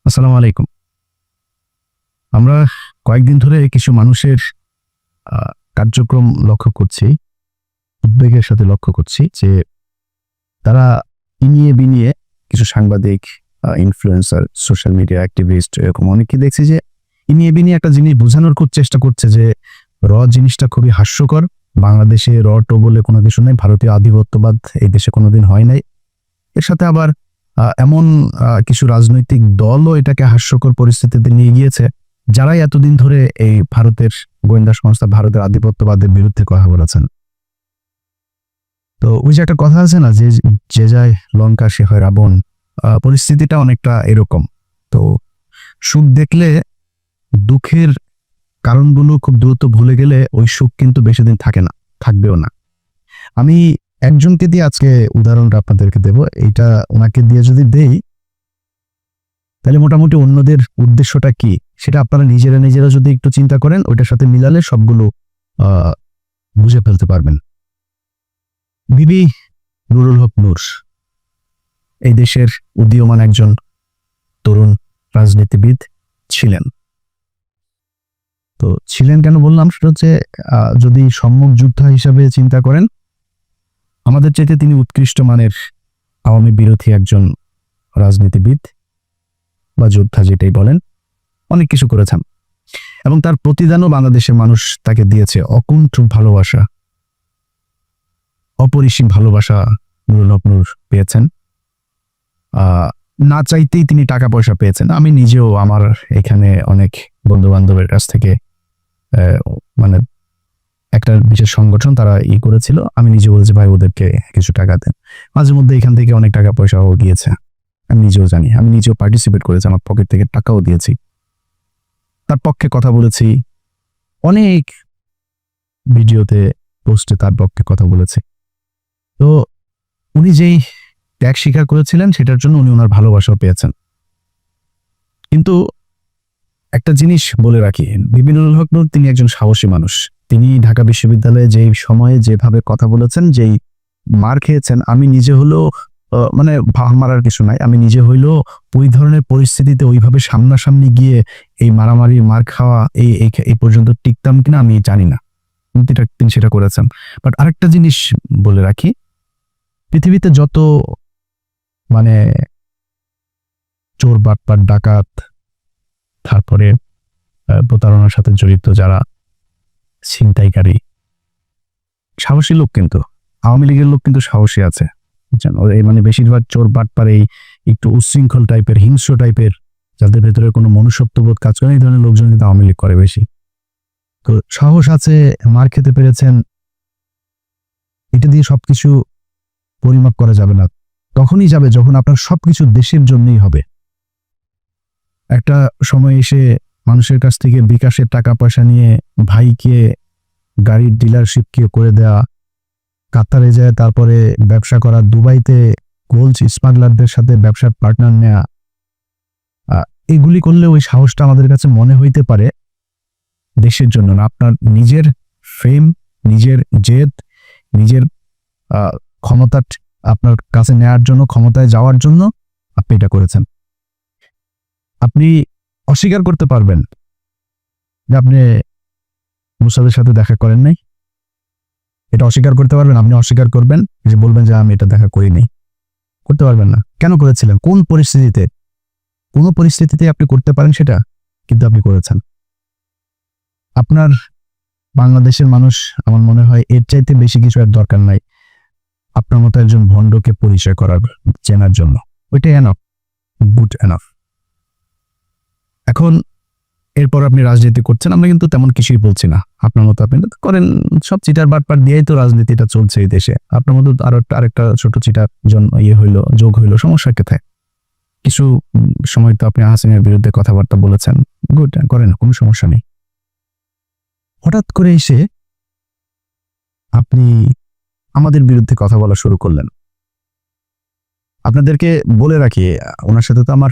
আসসালামু আলাইকুম। আমরা কয়েকদিন ধরে কিছু মানুষের কার্যক্রম লক্ষ্য করছি, উদ্বেগের সাথে লক্ষ্য করছি যে তারা ইনিয়ে বিনিয়ে কিছু সাংবাদিক, ইনফ্লুয়েন্সার, সোশ্যাল মিডিয়া অ্যাক্টিভিস্ট এরকম অনেককে দেখছি যে ইনিয়ে বিনিয়ে একটা জিনিস বোঝানোর খুব চেষ্টা করছে যে জিনিসটা খুবই হাস্যকর। বাংলাদেশে বলে কোনো কিছু নেই, ভারতীয় আধিপত্যবাদ এই দেশে কোনোদিন হয় নাই। এর সাথে আবার এমন কিছু রাজনৈতিক দলও এটাকে হাস্যকর পরিস্থিতিতে নিয়ে গিয়েছে, যারাই এতদিন ধরে এই ভারতের গোয়েন্দা সংস্থা, ভারতের আধিপত্যবাদের বিরুদ্ধে কথা বলেছেন। তো ওই যে একটা কথা আছে না, যে যায় লঙ্কা সে হয় রাবণ, পরিস্থিতিটা অনেকটা এরকম। তো সুখ দেখলে দুঃখের কারণগুলো খুব দ্রুত ভুলে গেলে ওই সুখ কিন্তু বেশি দিন থাকে না, থাকবেও না। আমি একজনকে দিয়ে আজকে উদাহরণটা আপনাদেরকে দেব। এইটা ওনাকে দিয়ে যদি দেই, তাহলে মোটামুটি অন্যদের উদ্দেশ্যটা কি সেটা আপনারা নিজেরা যদি একটু চিন্তা করেন, ওইটার সাথে মিলালে সবগুলো বুঝে ফেলতে পারবেন। বিবি নুরুল হক নূর এই দেশের উদীয়মান একজন তরুণ রাজনীতিবিদ ছিলেন। তো ছিলেন কেন বললাম, সেটা হচ্ছে যদি সম্মুখ যোদ্ধা হিসাবে চিন্তা করেন, আমাদের চাইতে তিনি উৎকৃষ্ট মানের আওয়ামী বিরোধী একজন রাজনীতিবিদ বা যোদ্ধা, যেটাই বলেন, অনেক কিছু করেছেন এবং তার প্রতিদানও বাংলাদেশের মানুষ তাকে দিয়েছে। অকুণ্ঠ ভালোবাসা, অপরিসীম ভালোবাসা নুরুল হক নূর পেয়েছেন। না চাইতেই তিনি টাকা পয়সা পেয়েছেন। আমি নিজেও আমার এখানে অনেক বন্ধু বান্ধবের কাছ থেকে মানে একটা বিশেষ সংগঠন তারা করেছিল, আমি নিজে বলেছি ভাই ওদেরকে কিছু টাকা দেন। মাঝে মধ্যে এখান থেকে অনেক টাকা পয়সাও গিয়েছে, আমি নিজেও জানি। আমি নিজেও পার্টিসিপেট করেছি, আমার পকেট থেকে টাকাও দিয়েছি, তার পক্ষে কথা বলেছি, অনেক ভিডিওতে পোস্টে তার পক্ষে কথা বলেছি। তো উনি যেই ত্যাগ স্বীকার করেছিলেন সেটার জন্য উনি ওনার ভালোবাসাও পেয়েছেন। কিন্তু একটা জিনিস বলে রাখি, বিবি নুরুল হক নূর তিনি একজন সাহসী মানুষ। তিনি ঢাকা বিশ্ববিদ্যালয়ে যেই সময়ে যেভাবে কথা বলেছেন, যেই মার খেয়েছেন, আমি নিজে হলেও মানে মারার কিছু নাই, আমি নিজে হইলেও ওই ধরনের পরিস্থিতিতে ওইভাবে সামনাসামনি গিয়ে এই মারামারি মার খাওয়া এই পর্যন্ত টিকতাম কিনা আমি জানি না, কিন্তু তিনি সেটা করেছেন। বাট আরেকটা জিনিস বলে রাখি, পৃথিবীতে যত মানে চোর, বাটপার, ডাকাত, তারপরে প্রতারণার সাথে জড়িত যারা ছিনতাইকারী, সাহসী লোক কিন্তু আওয়ামী লীগের লোক কিন্তু সাহসী আছে। মানে বেশিরভাগ চোর, বাটপার, এই একটু উচ্ছৃঙ্খল টাইপের, হিংস্র টাইপের, যাদের ভেতরে কোনো মনুষ্যত্ববোধ কাজ করে, এই ধরনের লোকজন কিন্তু আওয়ামী লীগ করে বেশি। তো সাহস আছে, মার খেতে পেরেছেন, এটা দিয়ে সবকিছু পরিমাপ করা যাবে না। তখনই যাবে যখন আপনার সবকিছু দেশের জন্যই হবে। একটা সময় এসে মানুষের কাছ থেকে বিকাশের টাকা পয়সা নিয়ে ভাইকে গাড়ির ডিলারশিপ করে দেয়া, কাতারে যায় তারপরে ব্যবসা করা, দুবাইতে গোল্ড স্মাগলারদের সাথে ব্যবসার পার্টনার নেয়া, এগুলি করলে ওই সাহসটা আমাদের কাছে মনে হইতে পারে দেশের জন্য না, আপনার নিজের ফেম, নিজের জেদ, নিজের ক্ষমতা আপনার কাছে নেয়ার জন্য, ক্ষমতায় যাওয়ার জন্য আপনি এটা করেছেন। আপনি অস্বীকার করতে পারবেন যে আপনি মুসাদের সাথে দেখা করেন নাই, এটা অস্বীকার করতে পারবেন। আপনি অস্বীকার করবেন, যে বলবেন যে আমি এটা দেখা করিনি, করতে পারবেন না। কেন করেছিলেন, কোন পরিস্থিতিতে? কোনো পরিস্থিতিতে আপনি করতে পারেন সেটা, কিন্তু আপনি করেছেন। আপনার বাংলাদেশের মানুষ, আমার মনে হয় এর চাইতে বেশি কিছু আর দরকার নাই আপনার মতো একজন ভণ্ডকে পরিচয় করার, চেনার জন্য। ওইটাই এনাফ, গুড এনাফ। এখন এরপর আপনি রাজনীতি করছেন, আমরা কিন্তু তেমন কিছুই বলছি না। আপনার মতো আপনি করেন, সব চিটার বাটপার দিয়েই তো রাজনীতিটা চলছে এই দেশে। আপনার মতো আরেকটা ছোট চিটার যোগ হইলো, সমস্যা কোথায়? কিছু সময় তো আপনি হাসিনার বিরুদ্ধে কথাবার্তা বলেছেন, গুড, করেন, কোনো সমস্যা নেই। হঠাৎ করে এসে আপনি আমাদের বিরুদ্ধে কথা বলা শুরু করলেন। আপনাদেরকে বলে রাখি, ওনার সাথে তো আমার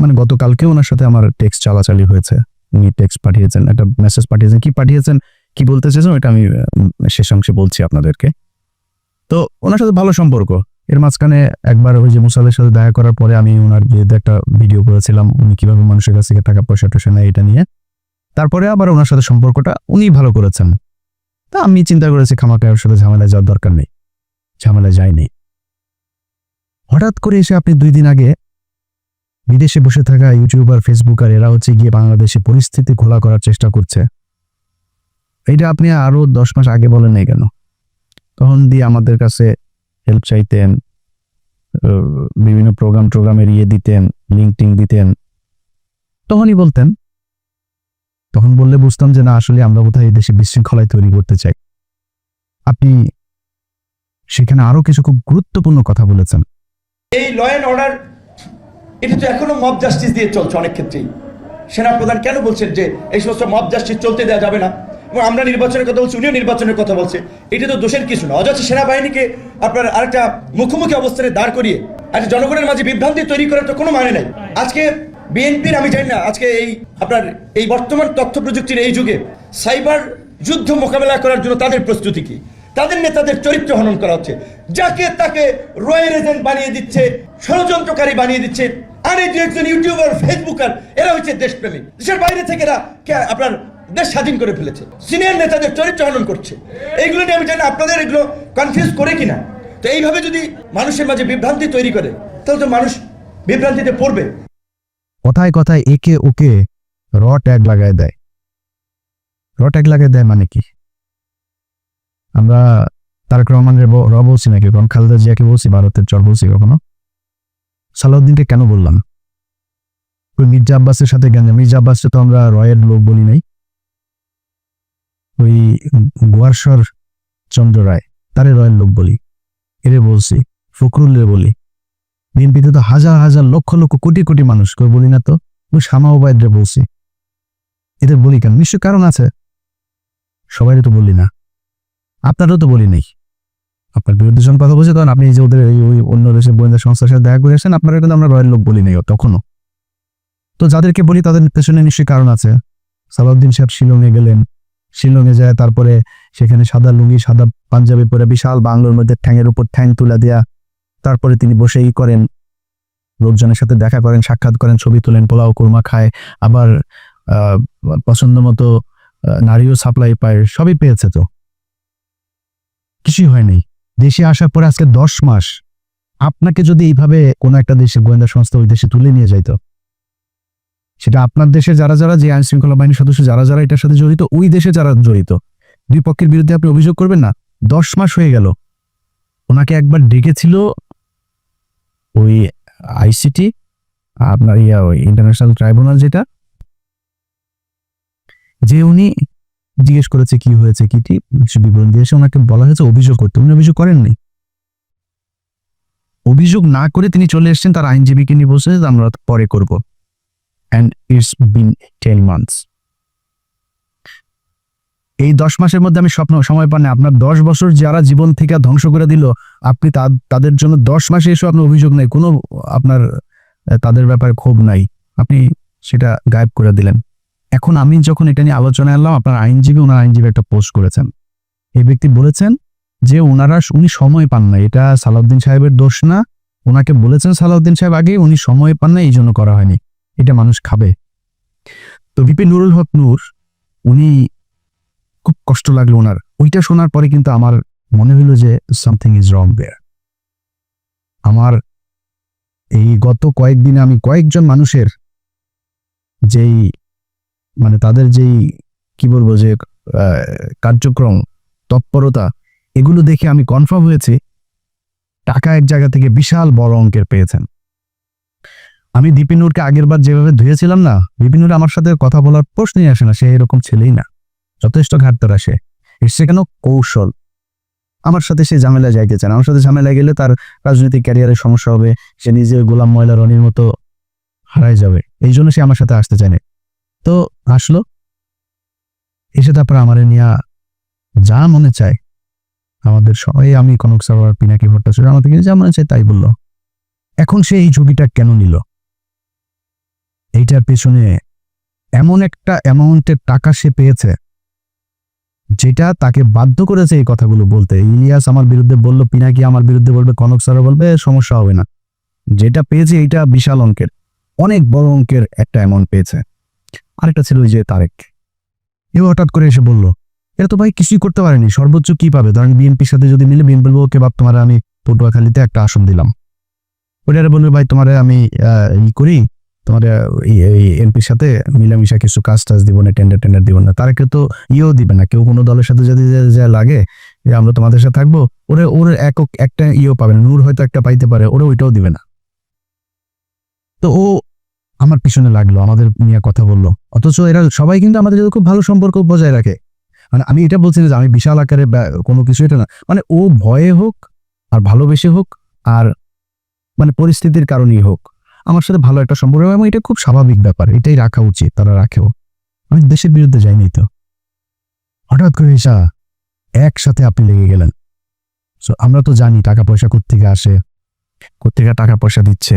মানে গতকালকে ওনার সাথে আমার টেক্সট চালাচালি হয়েছে। উনি টেক্সট পাঠিয়েছেন, একটা মেসেজ পাঠিয়েছেন, কি বলতে চেয়েছেন ওইটা আমি শেষ অংশে বলছি আপনাদেরকে। তো ওনার সাথে ভালো সম্পর্ক, এর মাঝখানে একবার ওই যে মুসালের সাথে দেখা করার পরে আমি ওনার বিরুদ্ধে একটা ভিডিও করেছিলাম, উনি কিভাবে মানুষের কাছ থেকে টাকা পয়সা টয়সা নেয় এটা নিয়ে। তারপরে আবার ওনার সাথে সম্পর্কটা উনি ভালো করেছেন। তা আমি চিন্তা করেছি খামাখা ওর সাথে ঝামেলায় যাওয়ার দরকার নেই, ঝামেলায় যায়নি। হঠাৎ করে এসে আপনি 2 দিন আগে বিদেশে বসে থাকা ইউটিউবার, ফেসবুকার এরা হচ্ছে গিয়ে বাংলাদেশে পরিস্থিতি খোলা করার চেষ্টা করছে। এইটা আপনি আরো 10 মাস আগে বলেন নাই কেন? তখন দিয়ে আমাদের কাছে হেল্প চাইতেন, বিভিন্ন প্রোগ্রামের দিতেন, লিঙ্ক দিতেন, তখনই বলতেন। তখন বললে বুঝতাম যে না, আসলে আমরা বোধহয় এই দেশে বিশৃঙ্খলায় তৈরি করতে চাই। আপনি সেখানে আরো কিছু খুব গুরুত্বপূর্ণ কথা বলেছেন। এই ল অ্যান্ড অর্ডার এটা তো এখনো মব জাস্টিস দিয়ে চলছে অনেক ক্ষেত্রেই। সেনাপ্রধান কেন বলছেন যে এই সমস্ত মব জাস্টিস চলতে দেওয়া যাবে না, এবং আমরা নির্বাচনের কথা বলছি, উনিও নির্বাচনের কথা বলছে। এটা তো দোষের কিছু না। অযথা সেনাবাহিনীকে আপনার আরেকটা মুখোমুখি অবস্থানে দাঁড় করিয়ে একটা জনগণের মাঝে বিভ্রান্তি তৈরি করার তো কোনো মানে নাই। আজকে বিএনপির, আমি জানি না আজকে এই বর্তমান তথ্য প্রযুক্তির এই যুগে সাইবার যুদ্ধ মোকাবেলা করার জন্য তাদের প্রস্তুতি কি? তাদের নেতাদের চরিত্র হনন করা হচ্ছে, যাকে তাকে রয়্যাল এজেন্ট বানিয়ে দিচ্ছে, ষড়যন্ত্রকারী বানিয়ে দিচ্ছে। আর এই যে একজন ইউটিউবার, ফেসবুকার, এরা হচ্ছে দেশপ্রেমী। দেশের বাইরে থেকে এরা আপনার দেশ স্বাধীন করে ফেলেছে, সিনিয়র নেতাদের চরিত্র হনন করছে। এইগুলো নিয়ে আমি জানি না আপনাদের এগুলো কনফিউজ করে কিনা। তো এইভাবে যদি মানুষের মাঝে বিভ্রান্তি তৈরি করে, তাহলে তো মানুষ বিভ্রান্তিতে পড়বে। কথায় কথায় একে ওকে র ট্যাগ লাগায় দেয়। র ট্যাগ লাগায় দেয় মানে কি? আমরা তারেক রহমানের র বলছি নাকি? কখন খালেদা জিয়াকে বলছি ভারতের চর বলছি কখনো? সালাউদ্দিনকে কেন বললাম? ওই মির্জা আব্বাসের সাথে কেন? মির্জা আব্বাসকে তো আমরা রয়ের লোক বলি নাই। ওই গোয়ারশ্বর চন্দ্র রায় তারে রয়ের লোক বলি, এরে বলছি। ফখরুলের বলি। বিএনপিতে তো হাজার হাজার লক্ষ লক্ষ কোটি কোটি মানুষ, কেউ বলি না তো? ওই শামা ওবায়দরে বলছি। এদের বলি কেন? নিশ্চয় কারণ আছে। সবাই তো বলি না, আপনারও তো বলি নেই। আপনার বিরুদ্ধে যখন কথা বলছে তখন আপনি যে ওদের ওই অন্য দেশের গোয়েন্দা সংস্থার সাথে দেখা করে আসেন, আপনারা কিন্তু আমরা রয়ের লোক বলি নাই তখনও। তো যাদেরকে বলি তাদের পেছনে নিশ্চয়ই কারণ আছে। সালাউদ্দিন সাহেব শিলংয়ে গেলেন, শিলংয়ে যায় তারপরে সেখানে সাদা লুঙ্গি সাদা পাঞ্জাবি পরে বিশাল বাংলোর মধ্যে ঠ্যাঙের উপর ঠ্যাং তুলে দেয়া, তারপরে তিনি বসেই করেন, লোকজনের সাথে দেখা করেন, সাক্ষাৎ করেন, ছবি তোলেন, পোলাও কোরমা খায়, আবার পছন্দ মতো নারীও সাপ্লাই পায়, সবই পেয়েছে। তো কিছুই হয়নি। দেশে আসার পরে আজকে 10 মাস আপনাকে যদি এইভাবে কোনো একটা দেশের গোয়েন্দা সংস্থা ওই দেশে তুলে নিয়ে যাইতো, সেটা আপনার দেশে যারা যারা, যে আইন শৃঙ্খলা বাহিনীর সদস্য যারা যারা এটার সাথে জড়িত, ওই দেশে যারা জড়িত, দুই পক্ষের বিরুদ্ধে আপনি অভিযোগ করবেন না? 10 মাস হয়ে গেল। ওনাকে একবার ডেকেছিল ওই আইসিটি, আপনার ওই ইন্টারন্যাশনাল ট্রাইব্যুনাল, যেটা, যে উনি জিজ্ঞেস করেছে কি হয়েছে, কি কিছু বিবরণ দিয়েছে, ওনাকে বলা হয়েছে অভিযোগ করতে। উনি অভিযোগ করেননি। অভিযোগ না করে তিনি চলে এসেছেন, তার আইনজীবীকে নিয়ে বসে আমরা পরে করব। And it's been 10 months. এই 10 মাসের মধ্যে আমি সময় পান না। আপনার 10 বছর যারা জীবন থেকে ধ্বংস করে দিল, আপনি তাদের জন্য 10 মাসে এসে আপনার অভিযোগ নেই, কোনো আপনার তাদের ব্যাপারে ক্ষোভ নাই, আপনি সেটা গায়েব করে দিলেন। এখন আমি যখন এটা নিয়ে আলোচনা এলাম, আপনার ওনার আইনজীবী একটা পোস্ট করেছেন। এই ব্যক্তি বলেছেন যে উনি সময় পান না, এটা সালাউদ্দিন সাহেবের দোষ না। ওনাকে বলেছেন সালাউদ্দিন সাহেব আগে, উনি সময় পান না, এই জন্য করা হয়নি। এটা মানুষ খাবে। তো ভিপি নুরুল হক নূর, উনি খুব কষ্ট লাগলো ওনার। ওইটা শোনার পরে কিন্তু আমার মনে হইল যে সামথিং ইজ রং দেয়ার। আমার এই গত কয়েকদিনে আমি কয়েকজন মানুষের যেই মানে তাদের যেই কি বলবো যে কার্যক্রম, তৎপরতা, এগুলো দেখে আমি কনফার্ম হয়েছি টাকা এক জায়গা থেকে বিশাল বড় অঙ্কের পেয়েছেন। আমি দীপিনুরকে আগের বার যেভাবে ধুয়েছিলাম না, দীপিনুর আমার সাথে কথা বলার প্রশ্নই আসে না, সে এরকম ছেলেই না, যথেষ্ট ঘাটতার আসে। এসছে কেন? কৌশল। আমার সাথে সে ঝামেলা যাইতে চান। আমার সাথে ঝামেলা গেলে তার রাজনৈতিক ক্যারিয়ারের সমস্যা হবে, সে নিজে গোলাম ময়লা রনির মতো হারাই যাবে, এই জন্য সে আমার সাথে আসতে চায় না। তো আসলো, এসে তারপর আমার নিয়ে যা মনে চায়, আমাদের সবাই, আমি কনক সারোয়ার, পিনাকি ভট্টাচার্য, আমাদের যা মনে চায় তাই বললো। এখন সে এই ছবিটা কেন নিল? এইটার পেছনে এমন একটা অ্যামাউন্টের টাকা সে পেয়েছে যেটা তাকে বাধ্য করেছে এই কথাগুলো বলতে। ইলিয়াস আমার বিরুদ্ধে বললো, পিনাকি আমার বিরুদ্ধে বলবে, কনক স্যারও বলবে, সমস্যা হবে না। যেটা পেয়েছে এটা বিশাল অঙ্কের, অনেক বড় অঙ্কের একটা অ্যামাউন্ট পেয়েছে। আরেকটা ছিল ওই যে তারেক, এও হঠাৎ করে এসে বললো এরা তো ভাই কিছুই করতে পারেনি, সর্বোচ্চ কি পাবে? ধরেন বিএনপির সাথে যদি মিলে বিএনপি বলবো ওকে বাপ তোমার আমি পটুয়াখালীতে একটা আসন দিলাম, ওইটারে বলবে ভাই তোমারে আমি ই করি, তোমার এমপির সাথে মিলামিশা কিছু কাজ টাজ দিব না, টেন্ডার দিব না। তারা কেউ তো ইয়েও দিবে না, কেউ কোনো দলের সাথে যদি যা লাগে যে আমরা তোমাদের সাথে থাকবো, ওর একক একটা ইয়েও পাবে না। নূর হয়তো একটা পাইতে পারে, ওরা ওইটাও দিবে না। তো ও আমার পিছনে লাগলো, আমাদের নিয়ে কথা বললো, অথচ এরা সবাই কিন্তু আমাদের সাথে খুব ভালো সম্পর্ক বজায় রাখে। মানে আমি এটা বলছি না যে আমি বিশাল আকারে কোনো কিছু, এটা না, মানে ও ভয়ে হোক আর ভালোবেসে হোক আর মানে পরিস্থিতির কারণেই হোক আমার সাথে ভালো একটা সম্পর্ক, এবং এটা খুব স্বাভাবিক ব্যাপার, এটাই রাখা উচিত, তারা রাখেও। আমি দেশের বিরুদ্ধে যাইনি তো, হঠাৎ করে এসা একসাথে আপনি লেগে গেলেন। সো আমরা তো জানি টাকা পয়সা কোত্থেকে আসে, কোত্থেকে টাকা পয়সা দিচ্ছে।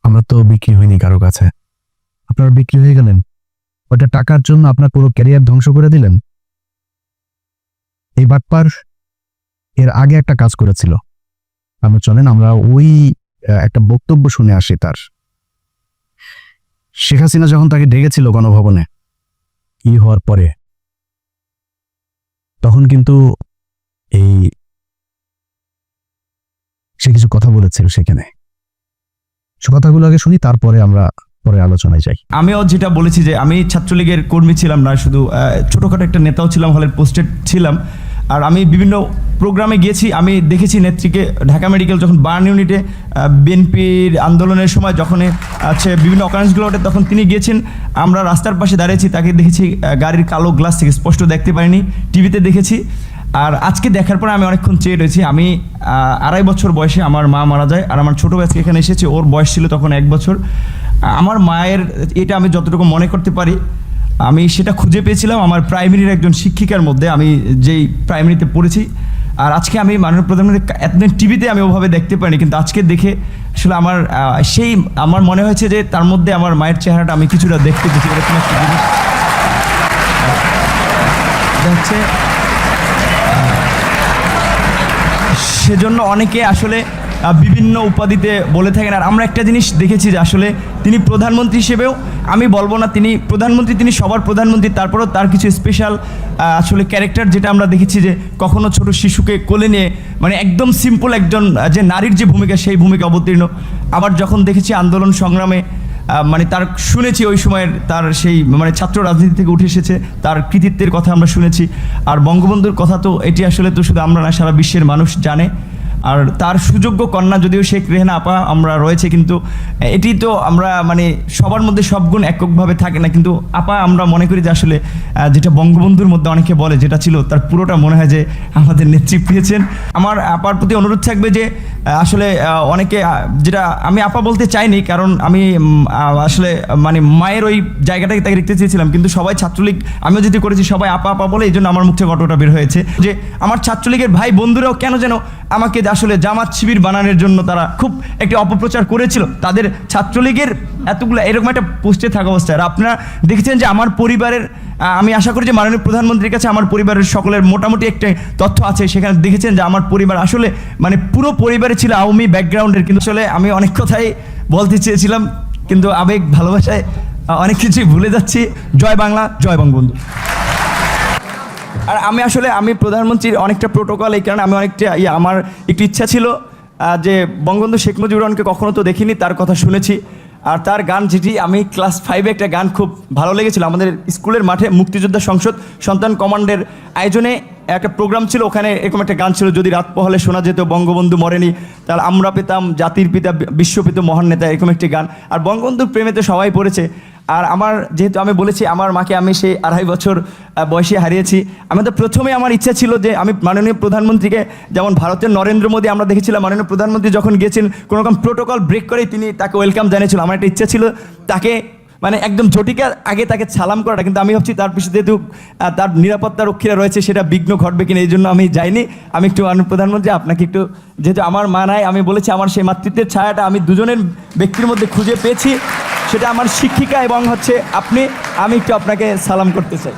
আমরা তো বিক্রি হইনি কারো কাছে, আপনারা বিক্রি হয়ে গেলেন। ওটা টাকার জন্য আপনার পুরো ক্যারিয়ার ধ্বংস করে দিলেন। এই বাটপার এর আগে একটা কাজ করেছিল, আমরা চলেন আমরা ওই একটা বক্তব্য শুনে আসি তার। শেখ হাসিনা যখন তাকে ডেকেছিল গণভবনে কি হওয়ার পরে, তখন কিন্তু এই সে কিছু কথা বলেছিল সেখানে। সে কথাগুলো আগে শুনি, তারপরে আমরা পরে আলোচনায় যাই। আমিও যেটা বলেছি যে আমি ছাত্রলীগের কর্মী ছিলাম না, শুধু ছোটোখাটো একটা নেতাও ছিলাম, হলের পোস্টেড ছিলাম। আর আমি বিভিন্ন প্রোগ্রামে গিয়েছি, আমি দেখেছি নেত্রীকে ঢাকা মেডিকেল যখন বার্ন ইউনিটে বিএনপির আন্দোলনের সময় যখন বিভিন্ন অকারেন্সগুলো ওঠে তখন তিনি গিয়েছেন। আমরা রাস্তার পাশে দাঁড়িয়েছি, তাকে দেখেছি গাড়ির কালো গ্লাস থেকে, স্পষ্ট দেখতে পারিনি, টিভিতে দেখেছি। আর আজকে দেখার পরে আমি অনেকক্ষণ চেয়ে রয়েছি। আমি 2.5 বছর বয়সে আমার মা মারা যায়, আর আমার ছোটো ভাইকে এখানে এসেছে, ওর বয়স ছিল তখন 1 বছর। আমার মায়ের এটা আমি যতটুকু মনে করতে পারি আমি সেটা খুঁজে পেয়েছিলাম আমার প্রাইমারির একজন শিক্ষিকার মধ্যে, আমি যেই প্রাইমারিতে পড়েছি। আর আজকে আমি মাননীয় প্রধানমন্ত্রী এতদিন টিভিতে আমি ওভাবে দেখতে পারিনি, কিন্তু আজকে দেখে আসলে আমার মনে হয়েছে যে তার মধ্যে আমার মায়ের চেহারাটা আমি কিছুটা দেখতে পেয়েছি। এরকম একটা জিনিস হচ্ছে, সেজন্য অনেকে আসলে বিভিন্ন উপাধিতে বলে থাকেন। আর আমরা একটা জিনিস দেখেছি যে আসলে তিনি প্রধানমন্ত্রী হিসেবেও, আমি বলবো না তিনি প্রধানমন্ত্রী, তিনি সবার প্রধানমন্ত্রী, তারপরেও তার কিছু স্পেশাল আসলে ক্যারেক্টার যেটা আমরা দেখেছি যে কখনো ছোট শিশুকে কোলে নিয়ে মানে একদম সিম্পল একজন যে নারীর যে ভূমিকা সেই ভূমিকা অবতীর্ণ। আবার যখন দেখেছি আন্দোলন সংগ্রামে মানে তার শুনেছি ওই সময়ের তার সেই মানে ছাত্র রাজনীতি থেকে উঠে এসেছে, তার কৃতিত্বের কথা আমরা শুনেছি। আর বঙ্গবন্ধুর কথা তো এটি আসলে তো শুধু আমরা না, সারা বিশ্বের মানুষ জানে। আর তার সুযোগ্য কন্যা যদিও শেখ রেহানা আপা আমরা রয়েছে, কিন্তু এটি তো আমরা মানে সবার মধ্যে সব গুণ এককভাবে থাকে না, কিন্তু আপা আমরা মনে করি যে আসলে যেটা বঙ্গবন্ধুর মধ্যে অনেকে বলে যেটা ছিল তার পুরোটা মনে হয় যে আমাদের নেত্রী পেয়েছেন। আমার আপার প্রতি অনুরোধ থাকবে যে আসলে অনেকে যেটা আমি আপা বলতে চাইনি, কারণ আমি আসলে মানে মায়ের ওই জায়গাটাকে তাকে দেখতে চেয়েছিলাম, কিন্তু সবাই ছাত্রলীগ আমিও যেটি করেছি সবাই আপা আপা বলে, এই জন্য আমার মুখ থেকে ঘটনাটা বের হয়েছে যে আমার ছাত্রলীগের ভাই বন্ধুরাও কেন যেন আমাকে আসলে জামাত শিবির বানানোর জন্য তারা খুব একটি অপপ্রচার করেছিল তাদের ছাত্রলীগের এতগুলো এরকম একটা পোস্টে থাকা অবস্থায়। আর আপনারা দেখেছেন যে আমার পরিবারের, আমি আশা করি যে মাননীয় প্রধানমন্ত্রীর কাছে আমার পরিবারের সকলের মোটামুটি একটা তথ্য আছে, সেখানে দেখেছেন যে আমার পরিবার আসলে মানে পুরো পরিবারে ছিল আওয়ামী ব্যাকগ্রাউন্ডের। কিন্তু আসলে আমি অনেক কথাই বলতে চেয়েছিলাম, কিন্তু আবেগ ভালোবাসায় অনেক কিছুই ভুলে যাচ্ছি। জয় বাংলা, জয় বঙ্গবন্ধু। আর আমি প্রধানমন্ত্রীর অনেকটা প্রোটোকল, এই কারণে আমি অনেকটা আমার একটু ইচ্ছা ছিল যে বঙ্গবন্ধু শেখ মুজিবুর রহমানকে কখনো তো দেখিনি, তার কথা শুনেছি। আর তার গান যেটি আমি ক্লাস 5-এ একটা গান খুব ভালো লেগেছিল, আমাদের স্কুলের মাঠে মুক্তিযোদ্ধা সংসদ সন্তান কমান্ডের আয়োজনে একটা প্রোগ্রাম ছিল, ওখানে এরকম একটা গান ছিল, যদি রাত পোহালে শোনা যেত বঙ্গবন্ধু মরেনি, তাহলে আমরা পেতাম জাতির পিতা বিশ্বপিত মহান নেতা, এরকম একটি গান। আর বঙ্গবন্ধুর প্রেমেতে সবাই পড়েছে। আর আমার যেহেতু আমি বলেছি আমার মাকে আমি সেই 2.5 বছর বয়সে হারিয়েছি, আমি তো প্রথমে আমার ইচ্ছা ছিল যে আমি মাননীয় প্রধানমন্ত্রীকে, যেমন ভারতের নরেন্দ্র মোদী আমরা দেখেছিলাম মাননীয় প্রধানমন্ত্রী যখন গিয়েছেন কোনো রকম প্রোটোকল ব্রেক করেই তিনি তাকে ওয়েলকাম জানিয়েছিল, আমার একটা ইচ্ছা ছিল তাকে মানে একদম ঝটিকার আগে তাকে সালাম করাটা। কিন্তু আমি ভাবছি তার পিছনে যেহেতু তার নিরাপত্তা রক্ষীরা রয়েছে সেটা বিঘ্ন ঘটবে কিনা, এই জন্য আমি যাইনি। আমি একটু মাননীয় প্রধানমন্ত্রী আপনাকে একটু, যেহেতু আমার মা নাই, আমি বলেছি আমার সেই মাতৃত্বের ছায়াটা আমি দুজনের ব্যক্তির মধ্যে খুঁজে পেয়েছি, সেটা আমার শিক্ষিকা এবং হচ্ছে আপনি, আমি একটু আপনাকে সালাম করতে চাই।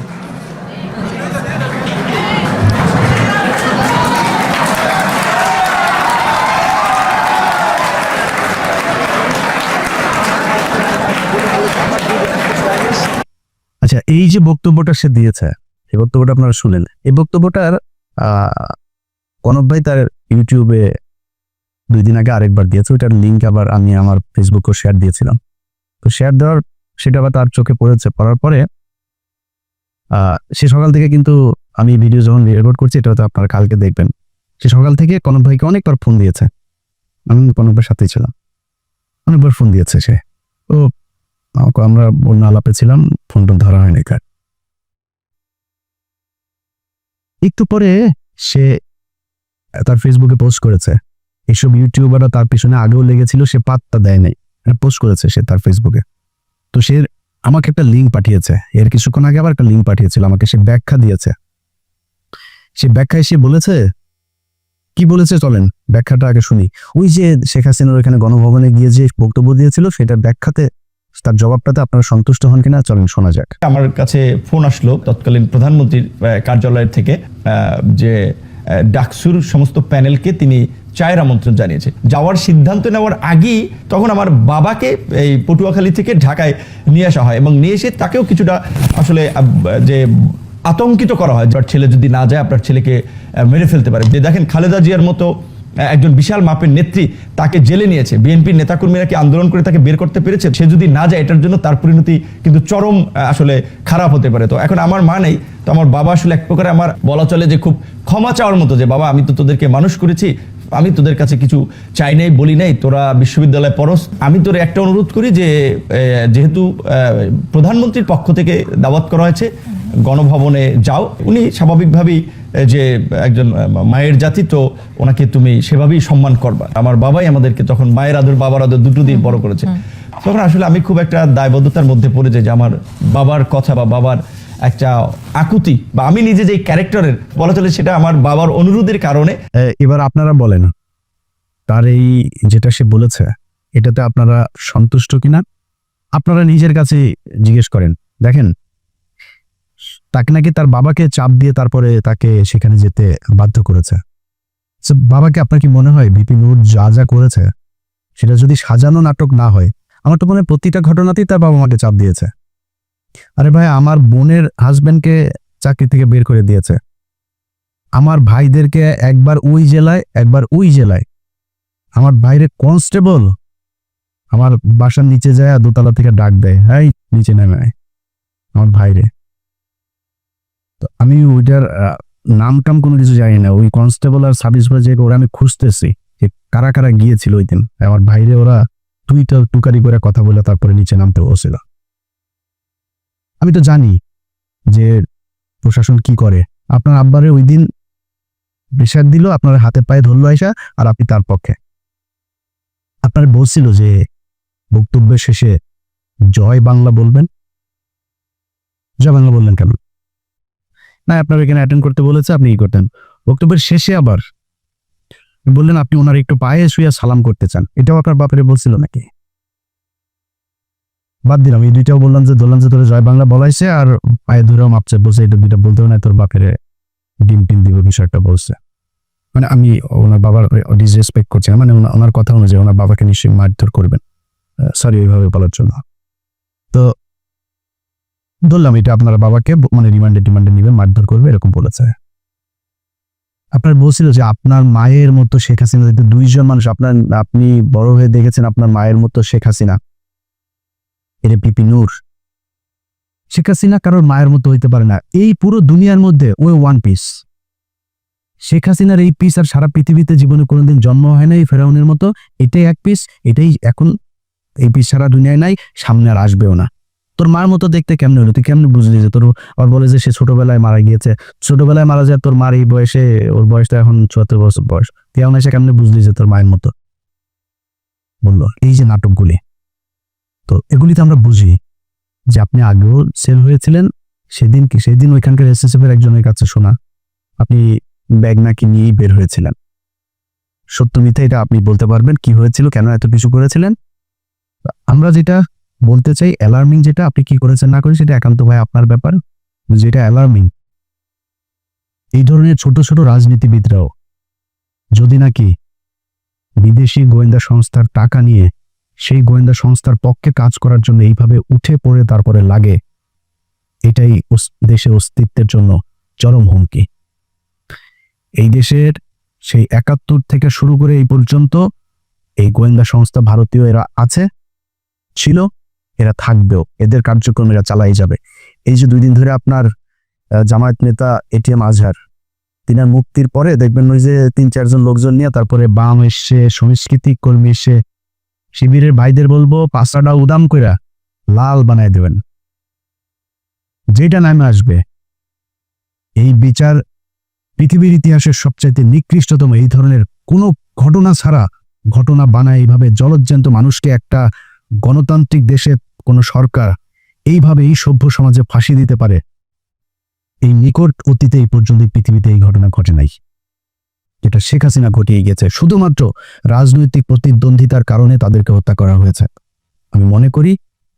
আচ্ছা, এই যে বক্তব্যটা সে দিয়েছে, এই বক্তব্যটা আপনারা শুনলেন। এই বক্তব্যটার কনক ভাই তার ইউটিউবে 2 দিন আগে আরেকবার দিয়েছে, ওইটার লিঙ্ক আবার আমি আমার ফেসবুকেও শেয়ার দিয়েছিলাম। তো শেয়ার দেওয়ার সেটা আবার তার চোখে পড়েছে, পড়ার পরে সে সকাল থেকে কিন্তু আমি ভিডিও যখন রেকর্ড করছি, এটা হয়তো আপনারা কালকে দেখবেন, সে সকাল থেকে কনক ভাইকে অনেকবার ফোন দিয়েছে। আমি কনক ভাইয়ের সাথেই ছিলাম, অনেকবার ফোন দিয়েছে সে। তো আমরা অন্য আলাপে ছিলাম, ফোন টোন ধরা হয়নি কার। একটু পরে সে তার ফেসবুকে পোস্ট করেছে, এইসব ইউটিউবাররা তার পিছনে আগেও লেগেছিল, সে পাত্তা দেয় নাই, পোস্ট করেছে সে তার ফেসবুকে। তো সে আমাকে একটা লিঙ্ক পাঠিয়েছে, এর কিছুক্ষণ আগে আবার একটা লিঙ্ক পাঠিয়েছিল আমাকে, সে ব্যাখ্যা দিয়েছে। সে ব্যাখ্যায় সে বলেছে, কি বলেছে চলেন ব্যাখ্যাটা আগে শুনি। ওই যে শেখ হাসিনার ওইখানে গণভবনে গিয়ে যে বক্তব্য দিয়েছিল, সেটা ব্যাখ্যাতে তার জবাবটাতে আপনারা সন্তুষ্ট হন কিনা চলেন শোনা যাক। আমার কাছে ফোন আসলো তৎকালীন প্রধানমন্ত্রীর কার্যালয়ের থেকে, যে ডাকসুর সমস্ত প্যানেলকে তিনি চায়ের আমন্ত্রণ জানিয়েছে। যাওয়ার সিদ্ধান্ত নেওয়ার আগেই তখন আমার বাবাকে এই পটুয়াখালী থেকে ঢাকায় নিয়ে আসা হয় এবং নিয়ে এসে তাকেও কিছুটা আসলে যে আতঙ্কিত করা হয়, আপনার ছেলে যদি না যায় আপনার ছেলেকে মেরে ফেলতে পারে। যে দেখেন খালেদা জিয়ার মতো একজন বিশাল মাপের নেত্রী, তাকে জেলে নিয়েছে, বিএনপির নেতাকর্মীরা কি আন্দোলন করে তাকে বের করতে পেরেছে? সে যদি না যায় এটার জন্য তার পরিণতি কিন্তু চরম আসলে খারাপ হতে পারে। তো এখন আমার মা নেই, তো আমার বাবা আসলে এক প্রকারে আমার বলা চলে যে খুব ক্ষমা চাওয়ার মতো, যে বাবা আমি তো তোদেরকে মানুষ করেছি, আমি তোদের কাছে কিছু চাই নাই, বলি নাই, তোরা বিশ্ববিদ্যালয়ে পড়স, আমি তোর একটা অনুরোধ করি যে যেহেতু প্রধানমন্ত্রীর পক্ষ থেকে দাওয়াত করা হয়েছে, গণভবনে যাও। উনি স্বাভাবিকভাবেই যে একজন মায়ের জাতি, তো ওনাকে তুমি সেভাবেই সম্মান করবা। আমার বাবাই আমাদেরকে তখন মায়ের আদর বাবার আদর দুটো দিয়ে বড় করেছে। তখন আসলে আমি খুব একটা দায়বদ্ধতার মধ্যে পড়ে যাই যে আমার বাবার কথা বা বাবার একটা আকুতি বা আমি নিজে যে ক্যারেক্টারের বলা চলে, সেটা আমার বাবার অনুরোধের কারণে। এবার আপনারা বলেন, তার এই যেটা সে বলেছে এটাতে আপনারা সন্তুষ্ট কিনা আপনারা নিজের কাছে জিজ্ঞেস করেন। দেখেন, তাকে নাকি তার বাবাকে চাপ দিয়ে তারপরে তাকে সেখানে যেতে বাধ্য করেছে। বাবাকে আপনার কি মনে হয় ভিপি নূর যা যা করেছে সেটা যদি সাজানো নাটক না হয়, আমার তো মনে হয় প্রতিটা ঘটনাতেই তার বাবা মাকে চাপ দিয়েছে। আরে ভাই, আমার বোনের হাজবেন্ডকে চাকরি থেকে বের করে দিয়েছে, আমার ভাইদেরকে একবার ওই জেলায় একবার ওই জেলায়, আমার ভাইরে কনস্টেবল আমার বাসার নিচে যায় দোতলা থেকে ডাক দেয়, এই নিচে নেমে আয় আমার ভাইরে। তো আমি ওইটার নাম টাম কোনো কিছু জানি না, ওই কনস্টেবল আর সাব ইন্সপেক্টর ওরা আমি খুঁজতেছি যে কারা কারা গিয়েছিল ওই দিন আমার ভাইরে, ওরা টুকারি করে কথা বলে তারপরে নিচে নামতে বসছিল। আমি তো জানি যে প্রশাসন কি করে। আপনার আব্বারে ওই দিন প্রেশার দিল, আপনার হাতে পায়ে ধরলো আয়সা, আর আপনি তার পক্ষে। আপনার বলছিল যে বক্তব্যের শেষে জয় বাংলা বলবেন, জয় বাংলা বললেন কেন? না, আপনার এখানে অ্যাটেন্ড করতে বলেছে, আপনি কি করতেন? বক্তব্যের শেষে আবার বললেন আপনি ওনার একটু পায়ে শুয়ে সালাম করতে চান। এটাও আপনার বাপের বলছিল নাকি? বাদ দিলাম, এই দুইটাও বললাম যে তোর জয় বাংলা বলাইছে আর পায়ে ধরেও মাপছে, বলছে এটা দুইটা বলতেও না, তোর বাপের ডিম টিম দিব বিষয়টা বলছে। মানে আমি ওনার বাবার ডিসরেসপেক্ট করছি না, মানে ওনার কথা অনুযায়ী ওনার বাবাকে নিশ্চয়ই মারধর করবেন, সরি ওইভাবে বলার জন্য। তো ধরলাম এটা আপনার বাবাকে মানে রিমান্ডে নিবে, মারধর করবে এরকম বলেছে। আপনার বলছিল যে আপনার মায়ের মতো শেখ হাসিনা, দুইজন মানুষ আপনি বড় হয়ে দেখেছেন আপনার মায়ের মতো শেখ হাসিনা, এটা ভিপি নূর। শেখ হাসিনা কারোর মায়ের মতো হইতে পারে না, এই পুরো দুনিয়ার মধ্যে ওই ওয়ান পিস। শেখ হাসিনার এই পিস আর সারা পৃথিবীতে জীবনে কোনোদিন জন্ম হয় না এই ফেরাউনের মতো, এটাই এক পিস, এটাই এখন এই পিস সারা দুনিয়ায় নাই, সামনে আর আসবেও না। তোর মার মতো দেখতে কেমনে হলো? তুই কেমনে বুঝলি যে তোর, আর বলে যে সে ছোটবেলায় মারা গিয়েছে, ছোটবেলায় মারা যায়, তোর মার এই বয়সে, ওর বয়সটা এখন 74 বছর বয়স, তুই এখন এসে কেমনে বুঝলি যে তোর মায়ের মতো? বললো এই যে নাটকগুলি, তো এগুলিতে আমরা বুঝি যে আপনি আগেও সেল হয়েছিলেন। সেদিন ওইখানকার এসএসএফ এর একজনের কাছে শোনা আপনি ব্যাগ নাকি নিয়েই বের হয়েছিলেন। সত্য মিথ্যা এটা আপনি বলতে পারবেন, কি হয়েছিল, কেন এত কিছু করেছিলেন। আমরা যেটা বলতে চাই, অ্যালার্মিং যেটা আপনি কি করেছেন না করেছেন সেটা একান্ত ভাই আপনার ব্যাপার। যেটা অ্যালার্মিং এই ধরনের ছোট ছোট রাজনীতিবিদরাও যদি নাকি বিদেশি গোয়েন্দা সংস্থার টাকা নিয়ে সেই গোয়েন্দা সংস্থার পক্ষে কাজ করার জন্য এইভাবে উঠে পড়ে তারপরে লাগে, এটাই দেশের অস্তিত্বের জন্য চরম হুমকি। এই দেশের সেই ৭১ থেকে শুরু করে এই পর্যন্ত এই গোয়েন্দা সংস্থা ভারতীয় এরা আছে, ছিল, এরা থাকবেও, এদের কার্যক্রম এরা চালাই যাবে। এই যে 2 দিন ধরে আপনার জামায়াত নেতা এটিএম আজহার, তিনার মুক্তির পরে দেখবেন ওই যে 3-4 জন লোকজন নিয়ে তারপরে বাম এসে, সংস্কৃতি কর্মী এসে, শিবিরের ভাইদের বলবো পাঁচটা উদাম কইরা লাল বানায় দেবেন। যেটা নামে আসবে এই বিচার পৃথিবীর ইতিহাসের সবচাইতে নিকৃষ্টতম এই ধরনের কোনো ঘটনা ছাড়া ঘটনা বানায় এইভাবে জলজ্যান্ত মানুষকে একটা গণতান্ত্রিক দেশে কোনো সরকার এইভাবে এই সভ্য সমাজে ফাঁসি দিতে পারে, এই নিকট অতীতে এই পর্যন্ত পৃথিবীতে এই ঘটনা ঘটে নাই। যেটা শেখ হাসিনা ঘটিয়ে গেছে শুধুমাত্র রাজনৈতিক প্রতিদ্বন্দ্বিতার কারণে তাদেরকে হত্যা করা হয়েছে। আমি মনে করি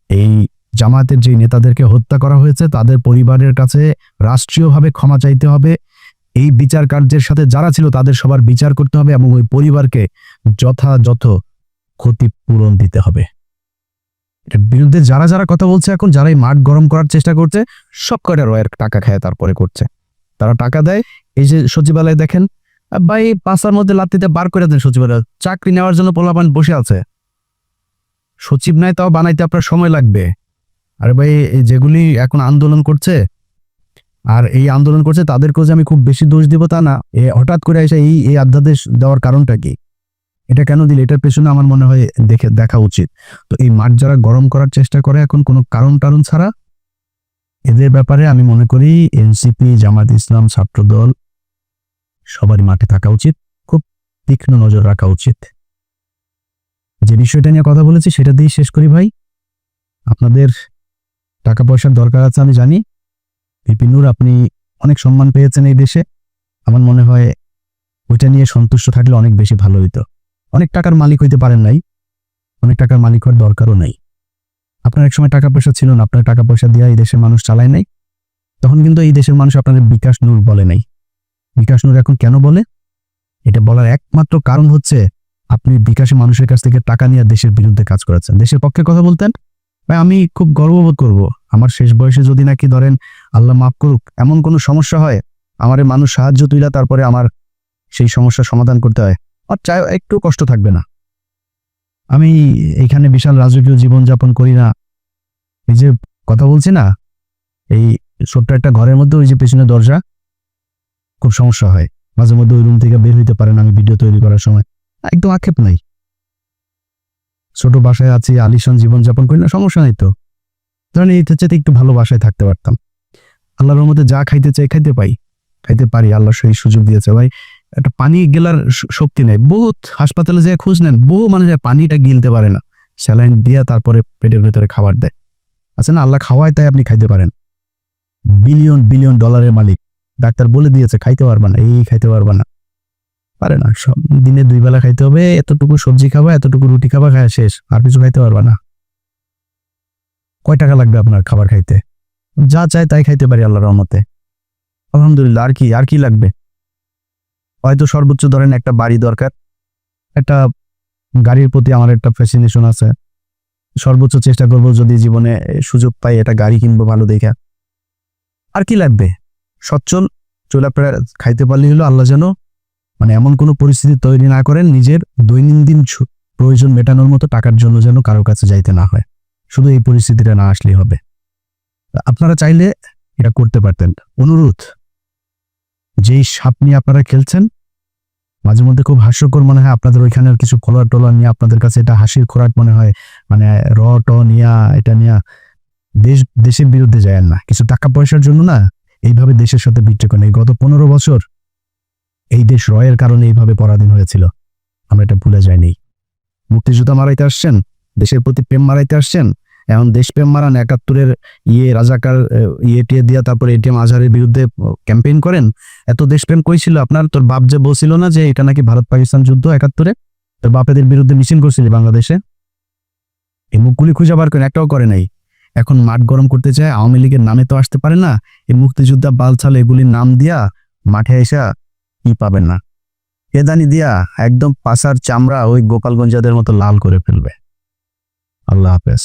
এই জামায়াতের যে নেতাদেরকে হত্যা করা হয়েছে তাদের পরিবারের কাছে রাষ্ট্রীয়ভাবে ক্ষমা চাইতে হবে। এই বিচার কার্যের সাথে যারা ছিল তাদের সবার বিচার করতে হবে এবং ওই পরিবারকে যথাযথ ক্ষতিপূরণ দিতে হবে। এর বিরুদ্ধে যারা যারা কথা বলছে, এখন যারা এই মাঠ গরম করার চেষ্টা করছে, সব কয়টা রয়ের টাকা খায় তারপরে করছে। তারা টাকা দেয়, এই যে সচিবালয়ে দেখেন ভাই 5টার মধ্যে লাত্তিতে বার করে দেন সচিবালয়, চাকরি নেওয়ার জন্য পোলাপান বসে আছে, সচিব নাই তাও বানাইতে আপনার সময় লাগবে। আরে ভাই এই যেগুলি এখন আন্দোলন করছে আর এই আন্দোলন করছে তাদেরকেও যে আমি খুব বেশি দোষ দিব তা না, হঠাৎ করে এসে এই অধ্যাদেশ দেওয়ার কারণটা কি, এটা কেন দিলে, এটার পেছনে আমার মনে হয় দেখা উচিত। তো এই মাঠ যারা গরম করার চেষ্টা করে এখন কোনো কারণ ছাড়া, এদের ব্যাপারে আমি মনে করি এনসিপি, জামায়াত ইসলাম, ছাত্রদল সবারই মাঠে থাকা উচিত, খুব তীক্ষ্ণ নজর রাখা উচিত। যে বিষয়টা নিয়ে কথা বলেছি সেটা দিয়েই শেষ করি ভাই। আপনাদের টাকা পয়সার দরকার আছে আমি জানি, ভিপি নূর আপনি অনেক সম্মান পেয়েছেন এই দেশে, আমার মনে হয় ওইটা নিয়ে সন্তুষ্ট থাকলে অনেক বেশি ভালো হইতো। অনেক টাকার মালিক হইতে পারেন নাই, অনেক টাকার মালিক হওয়ার দরকারও নাই। আপনার এক সময় টাকা পয়সা ছিল না, আপনার টাকা পয়সা দিয়ে এই দেশের মানুষ চালায় নাই, তখন কিন্তু এই দেশের মানুষ আপনাদের বিকাশ নূর বলে নাই। বিকাশ নূর এখন কেন বলে, এটা বলার একমাত্র কারণ হচ্ছে আপনি বিকাশে মানুষের কাছ থেকে টাকা নিয়ে দেশের বিরুদ্ধে কাজ করেছেন। দেশের পক্ষে কথা বলতেন, ভাই আমি খুব গর্ববোধ করব আমার শেষ বয়সে যদি নাকি ধরেন আল্লাহ মাফ করুক এমন কোনো সমস্যা হয়, আমার মানুষ সাহায্য তুইলা তারপরে আমার সেই সমস্যার সমাধান করতে হয়, আর চাই একটু কষ্ট থাকবে না। আমি এইখানে বিশাল রাজকীয় জীবনযাপন করি না, এই যে কথা বলছি না, এই ছোট্ট একটা ঘরের মধ্যে ওই যে পেছনে দরজা, খুব সমস্যা হয় মাঝে মধ্যে, ওই রুম থেকে বের হইতে পারেন আমি ভিডিও তৈরি করার সময়, একদম আক্ষেপ নাই। ছোট বাসায় আছি, আলিশান জীবনযাপন করি না, সমস্যা নাই তো। ধরেন এই চেয়ে একটু ভালো বাসায় থাকতে পারতাম। আল্লাহর রহমতে যা খাইতে চাই খাইতে পারি, আল্লাহ সেই সুযোগ দিয়েছে। ভাই একটা পানি গেলার শক্তি নেই, বহুত হাসপাতালে যে খোঁজ নেন, বহু মানুষ পানিটা গিলতে পারে না, স্যালাইন দিয়া তারপরে পেটের ভেতরে খাবার দেয়। আচ্ছা না, আল্লাহ খাওয়ায় তাই আপনি খাইতে পারেন। বিলিয়ন বিলিয়ন ডলারের মালিক, ডাক্তার বলে দিয়েছে খাইতে পারবা না, খাইতে পারবা না, পারে না। সব দিনে 2 বেলা খাইতে হবে, এতটুকু সবজি খাবা, এতটুকু রুটি খাবা, খায় শেষ, আর কিছু খাইতে পারবা না। কয় টাকা লাগবে আপনার খাবার খাইতে? যা চাই তাই খাইতে পারি আল্লাহর রহমতে, আলহামদুলিল্লাহ। আর কি লাগবে? হয়তো সর্বোচ্চ ধরেন একটা বাড়ি দরকার, একটা গাড়ির প্রতি আমার একটা ফ্যাসিনেশন আছে, সর্বোচ্চ চেষ্টা করব যদি জীবনে সুযোগ পাই এটা গাড়ি কিনবো ভালো দেখা। আর কি লাগবে? সচ্ছল চলাফেরা খাইতে পারলে হলো, আল্লাহ যেন মানে এমন কোনো পরিস্থিতি তৈরি না করেন নিজের দৈনন্দিন প্রয়োজন মেটানোর মতো টাকার জন্য যেন কারো কাছে যাইতে না হয়। শুধু এই পরিস্থিতিটা না আসলেই হবে। আপনারা চাইলে এটা করতে পারতেন। অনুরোধ, যেই সাপ নিয়ে আপনারা খেলছেন মাঝে মধ্যে খুব হাস্যকর মনে হয়, আপনাদের ওইখানের কিছু ফলোয়ার টোলার নিয়ে আপনাদের কাছে এটা হাসির খোরাক মনে হয়, মানে নিয়া এটা নিয়া দেশের বিরুদ্ধে যায় না, কিছু টাকা পয়সার জন্য না এইভাবে দেশের সাথে বিট্রে করেন। এই গত 15 বছর এই দেশ রয়ের কারণে এইভাবে পরাধীন হয়েছিল, আমরা এটা ভুলে যাইনি। মুক্তিযোদ্ধা মারাইতে আসছেন, দেশের প্রতি প্রেম মারাইতে আসছেন, এখন দেশপ্রেম মারান, 71-এর রাজাকার টিয়ে দিয়া তারপরে এটিএম আজহারের বিরুদ্ধে ক্যাম্পেইন করেন। এত দেশপ্রেম কই ছিল আপনার? তোর বাপ যে বলছিল না যে এটা নাকি ভারত পাকিস্তান যুদ্ধ 71-এ, তোর বাপেদের বিরুদ্ধে মিছিল করছিলি বাংলাদেশে, এই মুখগুলি খুঁজে বার করেন, একটাও করে নাই। এখন মাঠ গরম করতে চায়, আওয়ামী লীগের নামে তো আসতে পারে না, এই মুক্তিযোদ্ধা বালছাল এগুলির নাম দিয়া মাঠে আইসা কি পাবেন না, এদানি দিয়া একদম পাছার চামড়া ওই গোপালগঞ্জাদের মতো লাল করে ফেলবে। আল্লাহ হাফেজ।